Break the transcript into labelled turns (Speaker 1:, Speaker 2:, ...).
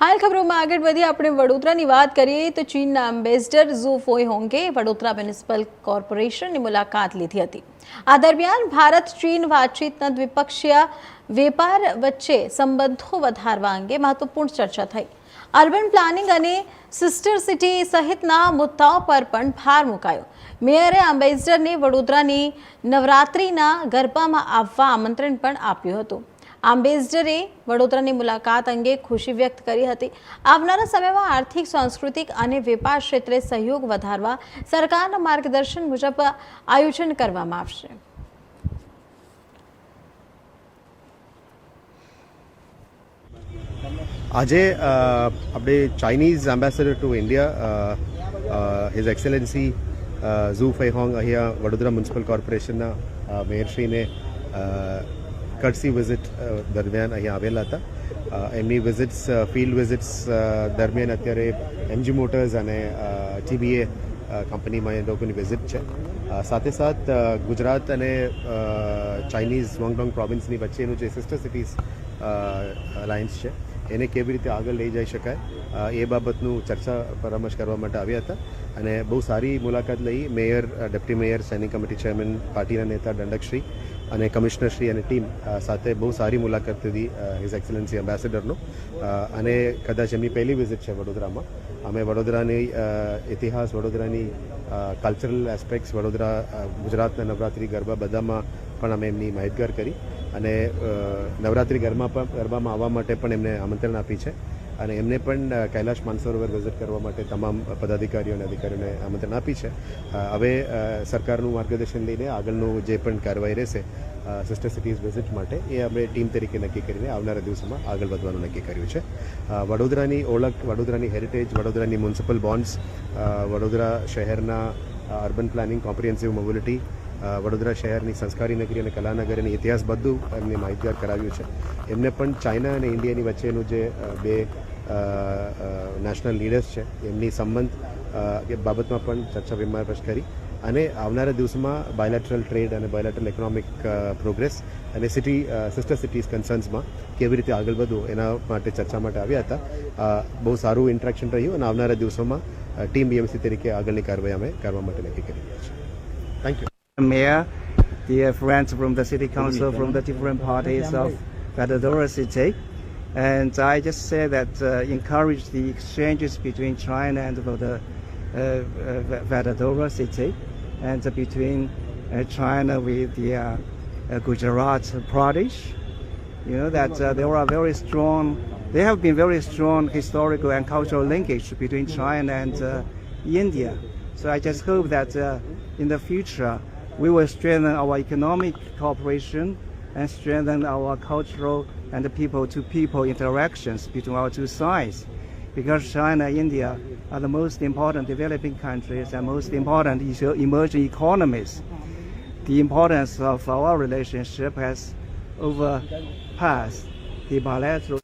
Speaker 1: હાલ ખબરોમાં આગળ વધી આપણે વડોદરાની વાત કરીએ તો ચીનના એમ્બેસેડર ઝુ ફોઈહોંગે વડોદરા મ્યુનિસિપલ કોર્પોરેશનની મુલાકાત લીધી હતી। આ દરમિયાન ભારત ચીન વાતચીતના દ્વિપક્ષીય વેપાર વચ્ચે સંબંધો વધારવા અંગે મહત્વપૂર્ણ ચર્ચા થઈ। અર્બન પ્લાનિંગ અને સિસ્ટર સિટી સહિતના મુદ્દાઓ પર પણ ભાર મુકાયો। મેયરે એમ્બેસેડરને વડોદરાની નવરાત્રિના ગરબામાં આવવા આમંત્રણ પણ આપ્યું હતું। એમ્બેસેડરે વડોદરાની મુલાકાત અંગે ખુશી વ્યક્ત કરી હતી। આવનારા સમયમાં આર્થિક, સાંસ્કૃતિક અને વેપાર ક્ષેત્રે સહયોગ વધારવા સરકારના માર્ગદર્શન મુજબ આયોજન કરવામાં આવશે।
Speaker 2: આજે આપણે Chinese ambassador to India his excellency Zhu Feihong અહીંયા વડોદરા મ્યુનિસિપલ કોર્પોરેશનના મેયરશ્રીને કર્ટસી વિઝિટ દરમિયાન અહીંયા આવેલા હતા। એમની વિઝિટ્સ ફિલ્ડ વિઝિટ્સ દરમિયાન અત્યારે એમજી મોટર્સ અને ટીબીએ કંપનીમાં એ લોકોની વિઝિટ છે। સાથે સાથ ગુજરાત અને ચાઇનીઝ વોંગડોંગ પ્રોવિન્સની વચ્ચેનું જે સિસ્ટર સિટીઝ અલાયન્સ છે એને કેવી રીતે આગળ લઈ જઈ શકાય એ બાબતનું ચર્ચા પરામર્શ કરવા માટે આવ્યા હતા અને બહુ સારી મુલાકાત લઈ। Mayor, deputy mayor, standing committee chairman, પાર્ટીના નેતા દંડકશ્રી અને કમિશનરશ્રી અને ટીમ સાથે બહુ સારી મુલાકાત લીધી હિઝ એક્સેલન્સી એમ્બેસેડરનો અને કદાચ એમની પહેલી વિઝિટ છે વડોદરામાં। અમે વડોદરાની ઇતિહાસ, વડોદરાની કલ્ચરલ એસ્પેક્ટ્સ, વડોદરા ગુજરાતના નવરાત્રિ ગરબા બધામાં પણ અમે એમની માહિતગાર કરી અને નવરાત્રિ ગરબામાં આવવા માટે પણ એમને આમંત્રણ આપી છે અને એમને પણ કૈલાશ માનસરોવર વિઝિટ કરવા માટે તમામ પદાધિકારીઓ અને અધિકારીઓને આમંત્રણ આપી છે। હવે સરકારનું માર્ગદર્શન લઈને આગળનું જે પણ કાર્યવાહી રહેશે સિસ્ટર સિટીઝ વિઝિટ માટે એ અમે ટીમ તરીકે નક્કી કરીને આવનારા દિવસોમાં આગળ વધવાનું નક્કી કર્યું છે। વડોદરાની ઓળખ, વડોદરાની હેરિટેજ, વડોદરાની મ્યુનિસિપલ બોન્ડ્સ, વડોદરા શહેરના urban planning, comprehensive mobility, Vadodara શહેરની સંસ્કારી નગરી અને કલાનગરીની ઇતિહાસ બધું એમને માહિતગાર કરાવ્યું છે। એમને પણ ચાઇના અને ઇન્ડિયાની વચ્ચેનું જે બે નેશનલ લીડર્સ છે એમની સંબંધ એ બાબતમાં પણ ચર્ચા વિમર્શ કરી અને આવનારા દિવસોમાં બાયલેટરલ ટ્રેડ અને બાયલેટરલ ઇકોનોમિક પ્રોગ્રેસ અને સિસ્ટર સિટીઝ કન્સર્ન્સમાં કેવી રીતે આગળ વધવું એના માટે ચર્ચા માટે આવ્યા હતા। બહુ સારું ઇન્ટરેક્શન રહ્યું અને આવનારા દિવસોમાં ટીમ બીએમસી તરીકે આગળની કાર્યવાહી અમે કરવા માટે નક્કી કરી રહ્યા છીએ। Thank you.
Speaker 3: Mayor, dear friends from the city council, from the different parties of Vadodara city, and I just say that encourage the exchanges between China and the Vadodara city, and between China with the Gujarat Pradesh. You know that there have been very strong historical and cultural linkage between China and India. So I just hope that in the future we will strengthen our economic cooperation and strengthen our cultural and people-to-people interactions between our two sides. Because China and India are the most important developing countries and most important emerging economies. The importance of our relationship has overpassed the bilateral